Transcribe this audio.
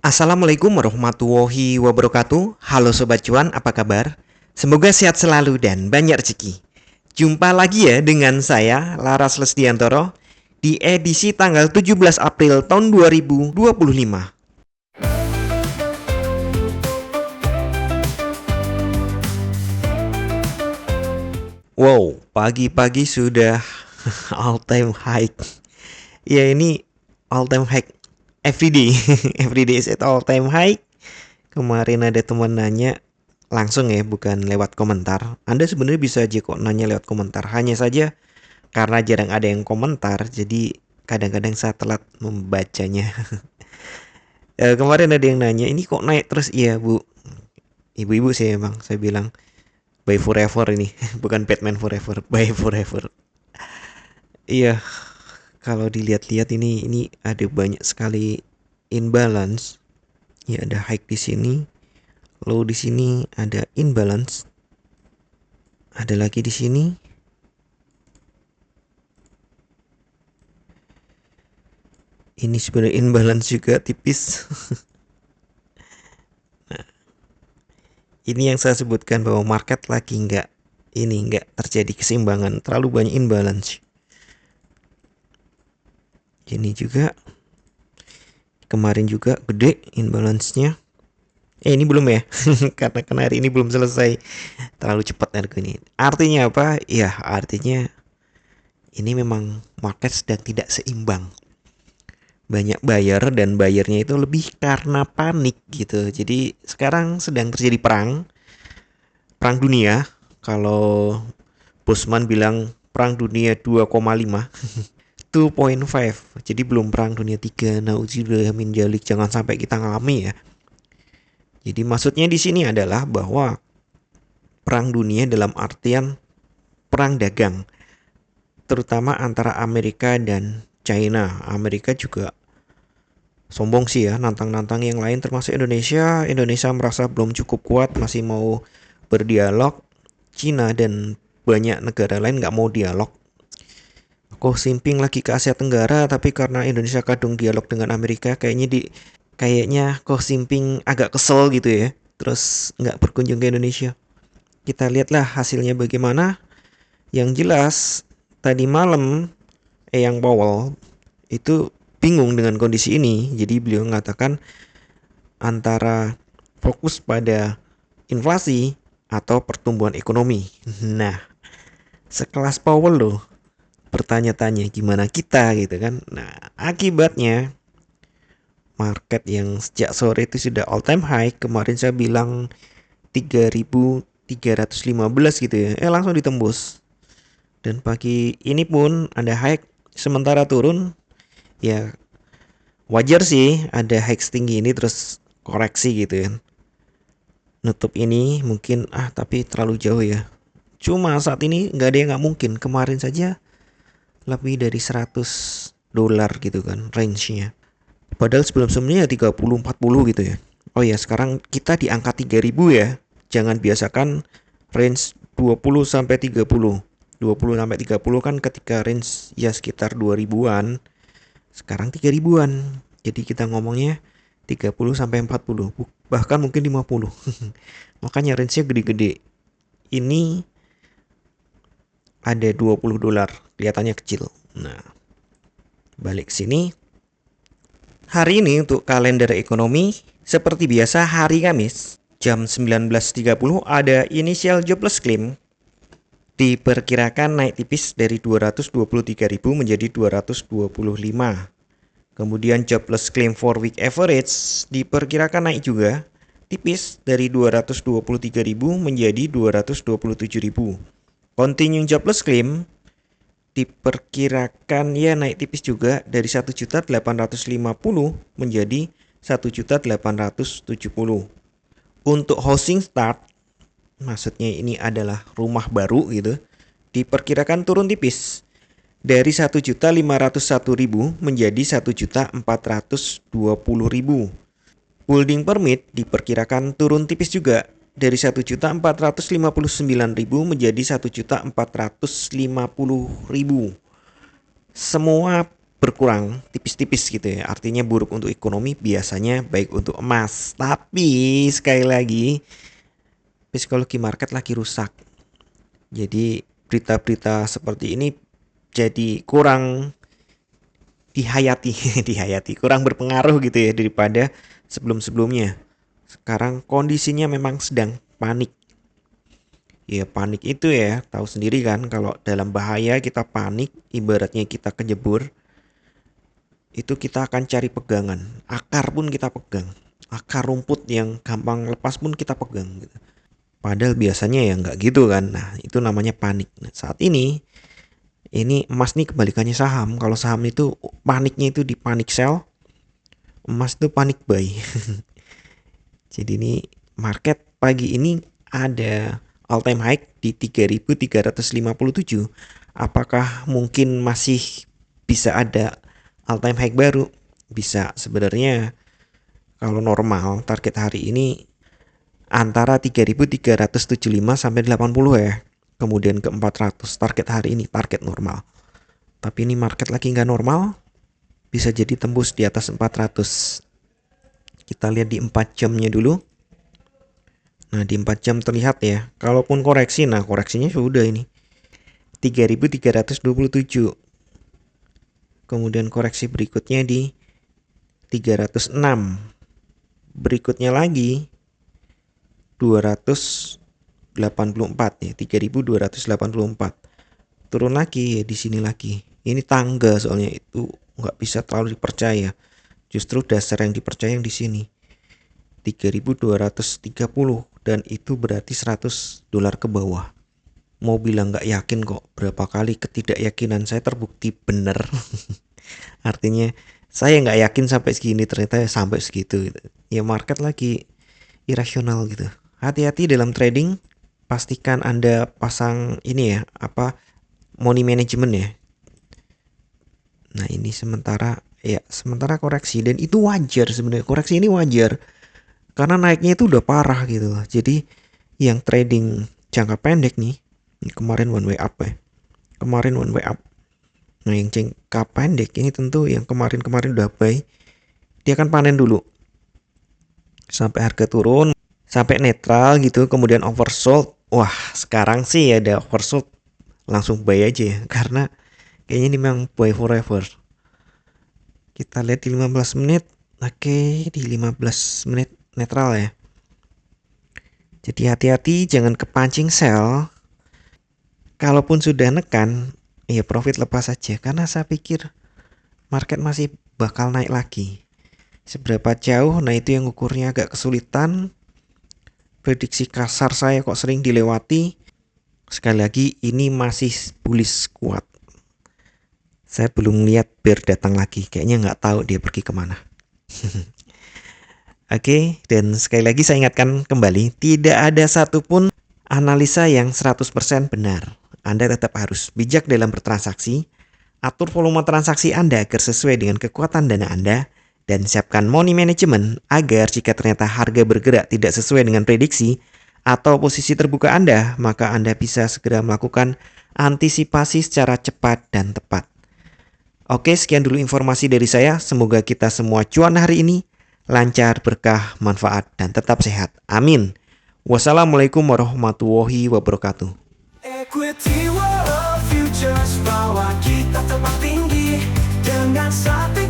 Assalamualaikum warahmatullahi wabarakatuh. Halo Sobat Cuan, apa kabar? Semoga sehat selalu dan banyak rezeki. Jumpa lagi ya dengan saya, Laras Lesdiantoro, di edisi tanggal 17 April tahun 2025. Wow, pagi-pagi sudah all time high. Ya ini all time high everyday. Everyday is at all time high. Kemarin ada teman nanya langsung ya, bukan lewat komentar. Anda sebenarnya bisa aja kok nanya lewat komentar. Hanya saja karena jarang ada yang komentar, jadi kadang-kadang saya telat membacanya. Kemarin ada yang nanya, ini kok naik terus? Iya bu, ibu-ibu sih emang. Saya bilang, buy forever ini, bukan Batman forever, buy forever. Iya, kalau dilihat-lihat ini ada banyak sekali imbalance. Ya ada high di sini, low di sini, ada imbalance. Ada lagi di sini. Ini sebenarnya imbalance juga tipis. Nah, ini yang saya sebutkan bahwa market lagi nggak terjadi keseimbangan, terlalu banyak imbalance. Ini juga kemarin juga gede imbalance-nya. Ini belum ya, karena hari ini belum selesai. Terlalu cepat harga ini. Artinya apa? Ya, artinya ini memang market sedang tidak seimbang. Banyak buyer dan buyernya itu lebih karena panik gitu. Jadi sekarang sedang terjadi perang dunia. Kalau Bosman bilang perang dunia 2,5, 2.5. Jadi belum perang dunia 3. Nauzubillah min dzalik, jangan sampai kita ngalami ya. Jadi maksudnya di sini adalah bahwa perang dunia dalam artian perang dagang, terutama antara Amerika dan China. Amerika juga sombong sih ya, nantang-nantang yang lain termasuk Indonesia. Indonesia merasa belum cukup kuat, masih mau berdialog. Cina dan banyak negara lain nggak mau dialog. Ko Simping lagi ke Asia Tenggara, tapi karena Indonesia kadung dialog dengan Amerika, kayaknya Ko Simping agak kesel gitu ya. Terus nggak berkunjung ke Indonesia. Kita lihatlah hasilnya bagaimana. Yang jelas tadi malam Yang Powell itu bingung dengan kondisi ini. Jadi beliau mengatakan antara fokus pada inflasi atau pertumbuhan ekonomi. Nah, sekelas Powell loh bertanya-tanya gimana kita gitu kan. Nah, akibatnya market yang sejak sore itu sudah all time high. Kemarin saya bilang 3.315 gitu ya. Langsung ditembus. Dan pagi ini pun ada high, sementara turun. Ya wajar sih ada high tinggi ini terus koreksi gitu kan. Nutup ini mungkin tapi terlalu jauh ya. Cuma saat ini nggak ada yang nggak mungkin. Kemarin saja lebih dari 100 dolar gitu kan range-nya. Padahal sebelum-sebelumnya ya 30-40 gitu ya. Oh ya, sekarang kita di angka 3000 ya. Jangan biasakan range 20 sampai 30. 20 sampai 30 kan ketika range ya sekitar 2000-an. Sekarang 3000-an. Jadi kita ngomongnya 30 sampai 40, bahkan mungkin 50. Makanya range-nya gede-gede. Ini ada 20 dolar, kelihatannya kecil. Nah, balik sini. Hari ini untuk kalender ekonomi, seperti biasa hari Kamis, jam 19.30 ada initial jobless claim. Diperkirakan naik tipis dari 223.000 menjadi 225. Kemudian jobless claim for week average diperkirakan naik juga tipis dari 223.000 menjadi 227.000. Continuing jobless claim diperkirakan ya naik tipis juga dari 1.850 menjadi 1.870. Untuk housing start, maksudnya ini adalah rumah baru gitu, diperkirakan turun tipis dari 1.501.000 menjadi 1.420.000. Building permit diperkirakan turun tipis juga dari 1.459.000 menjadi 1.450.000. Semua berkurang tipis-tipis gitu ya. Artinya buruk untuk ekonomi, biasanya baik untuk emas. Tapi sekali lagi, psikologi market lagi rusak. Jadi berita-berita seperti ini jadi kurang dihayati, dihayati, kurang berpengaruh gitu ya daripada sebelum-sebelumnya. Sekarang kondisinya memang sedang panik. Ya panik itu ya, tahu sendiri kan kalau dalam bahaya kita panik, ibaratnya kita kejebur, itu kita akan cari pegangan. Akar pun kita pegang. Akar rumput yang gampang lepas pun kita pegang gitu. Padahal biasanya ya nggak gitu kan. Nah, itu namanya panik. Nah, saat ini emas nih kebalikannya saham. Kalau saham itu paniknya itu di panic sell, emas itu panic buy. Jadi ini market pagi ini ada all time high di 3.357. Apakah mungkin masih bisa ada all time high baru? Bisa sebenarnya. Kalau normal target hari ini antara 3.375 sampai 80 ya. Kemudian ke 400 target hari ini, target normal. Tapi ini market lagi nggak normal, bisa jadi tembus di atas 400. Kita lihat di 4 jamnya dulu. Nah, di 4 jam terlihat ya, kalaupun koreksi, nah koreksinya sudah ini 3.327. Kemudian koreksi berikutnya di 306. Berikutnya lagi 284 ya, 3.284. Turun lagi ya di sini lagi. Ini tangga soalnya itu nggak bisa terlalu dipercaya. Justru dasar yang dipercaya yang di sini. 3.230 dan itu berarti $100 ke bawah. Mau bilang nggak yakin kok, berapa kali ketidakyakinan saya terbukti benar. Artinya saya nggak yakin sampai segini, ternyata sampai segitu gitu. Ya market lagi irasional gitu. Hati-hati dalam trading, pastikan Anda pasang ini ya, money management ya. Nah, ini sementara koreksi dan itu wajar sebenarnya. Koreksi ini wajar karena naiknya itu udah parah gitu loh. Jadi yang trading jangka pendek nih, kemarin one way up ya. Kemarin one way up. Nah, yang jangka pendek ini tentu yang kemarin udah buy, dia akan panen dulu sampai harga turun, sampai netral gitu, kemudian oversold. Wah, sekarang sih ada oversold, langsung buy aja ya, karena kayaknya ini memang buy forever. Kita lihat di 15 menit. Oke, di 15 menit netral ya. Jadi hati-hati jangan kepancing sell. Kalaupun sudah nekan, ya profit lepas saja, karena saya pikir market masih bakal naik lagi. Seberapa jauh, nah itu yang ukurnya agak kesulitan. Prediksi kasar saya kok sering dilewati. Sekali lagi ini masih bullish kuat. Saya belum lihat bear datang lagi. Kayaknya nggak tahu dia pergi kemana. Oke, dan sekali lagi saya ingatkan kembali, tidak ada satupun analisa yang 100% benar. Anda tetap harus bijak dalam bertransaksi, atur volume transaksi Anda agar sesuai dengan kekuatan dana Anda, dan siapkan money management agar jika ternyata harga bergerak tidak sesuai dengan prediksi atau posisi terbuka Anda, maka Anda bisa segera melakukan antisipasi secara cepat dan tepat. Oke, sekian dulu informasi dari saya. Semoga kita semua cuan hari ini lancar, berkah, manfaat, dan tetap sehat. Amin. Wassalamualaikum warahmatullahi wabarakatuh. Equity World Futures, bawa kita terbang tinggi dengan satu